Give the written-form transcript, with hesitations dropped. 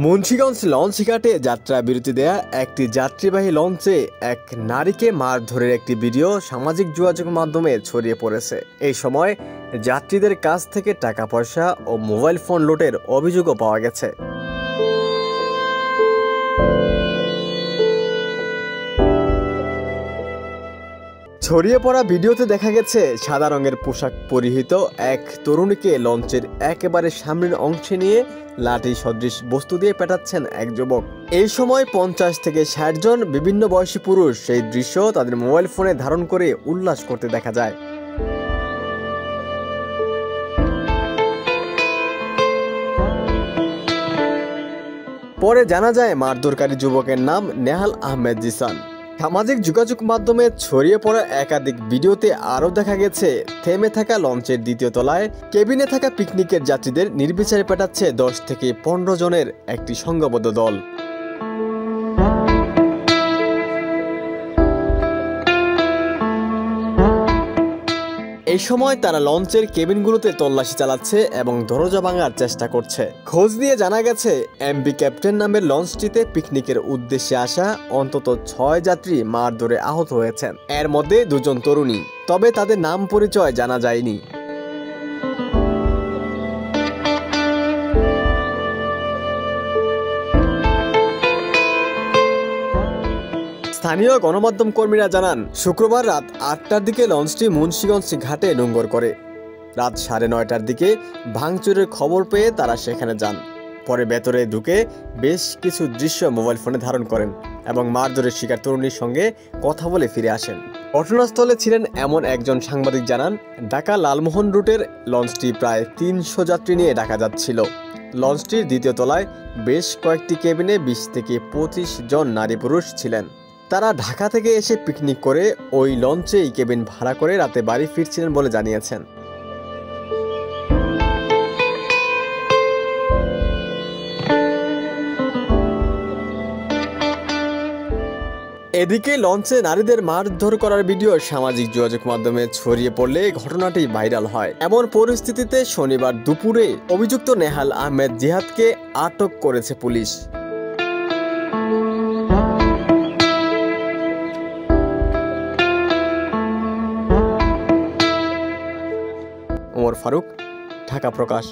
Munshiganj launch ঘাটে যাত্রা বিরতি দেয়া একটি যাত্রীবাহী লঞ্চে এক নারীকে মারধরের একটি ভিডিও সামাজিক যোগাযোগ মাধ্যমে ছড়িয়ে পড়েছে। এই সময় যাত্রীদের কাছ থেকে টাকা পয়সা ও মোবাইল ফোন লুটের অভিযোগও পাওয়া গেছে। ছড়িয়ে পড়া ভিডিওতে দেখা গেছে সাদা রঙের পোশাক পরিহিত এক তরুণীকে লঞ্চের একেবারে সামনের অংশে নিয়ে লাঠি সদৃশ বস্তু দিয়ে পেটাচ্ছেন এক যুবক। এই সময় 50 থেকে 60 জন বিভিন্ন বয়সী পুরুষ সেই দৃশ্য তাদের মোবাইল ফোনে ধারণ করে উল্লাস করতে দেখা যায়। পরে জানা যায় মারধরকারী যুবকের নাম নেহাল আহমেদ জিসান। সামাজিক যোগাযোগ মাধ্যমে ছড়িয়ে পড়া একাধিক ভিডিওতে আরও দেখা গেছে থেমে থাকা লঞ্চের দ্বিতীয় তলায় কেবিনে থাকা পিকনিকের যাত্রীদের নির্বিচারে পেটাচ্ছে 10 থেকে 15 জনের একটি সংঘবদ্ধ দল। এই সময় তারা লঞ্চের কেবিনগুলোতে তল্লাশি চালাচ্ছে এবং দরজা ভাঙার চেষ্টা করছে। খোঁজ নিয়ে জানা গেছে এমভি ক্যাপ্টেন নামের লঞ্চটিতে পিকনিকের উদ্দেশ্যে আসা অন্তত 6 যাত্রী মারধরে আহত হয়েছেন। এর মধ্যে 2 জন তরুণী, তবে তাদের নাম পরিচয় জানা যায়নি। স্থানীয় গণমাধ্যম কর্মীরা জানান, শুক্রবার রাত 8টার দিকে লঞ্চটি মুন্সিগঞ্জ ঘাটে নোঙর করে। রাত 9:30টার দিকে ভাঙচুরের খবর পেয়ে তারা সেখানে যান। পরে ভেতরে ঢুকে বেশ কিছু দৃশ্য মোবাইল ফোনে ধারণ করেন এবং মারধরের শিকার তরুণীর সঙ্গে কথা বলে ফিরে আসেন। ঘটনাস্থলে ছিলেন এমন একজন সাংবাদিক জানান, ঢাকা লালমোহন রুটের লঞ্চটি প্রায় 300 যাত্রী নিয়ে ঢাকা যাচ্ছিল। লঞ্চটির দ্বিতীয় তলায় বেশ কয়েকটি কেবিনে 20 থেকে 25 জন নারী পুরুষ ছিলেন। তারা ঢাকা থেকে এসে পিকনিক করে ওই লঞ্চেই কেবিন ভাড়া করে রাতে বাড়ি ফিরছিলেন বলে জানিয়েছেন। এদিকে লঞ্চে নারীদের মারধর করার ভিডিও সামাজিক যোগাযোগ মাধ্যমে ছড়িয়ে পড়লে ঘটনাটি ভাইরাল হয়। এমন পরিস্থিতিতে শনিবার দুপুরে অভিযুক্ত নেহাল আহমেদ জিহাদকে আটক করেছে পুলিশ। ওমর ফারুক, ঢাকা প্রকাশ।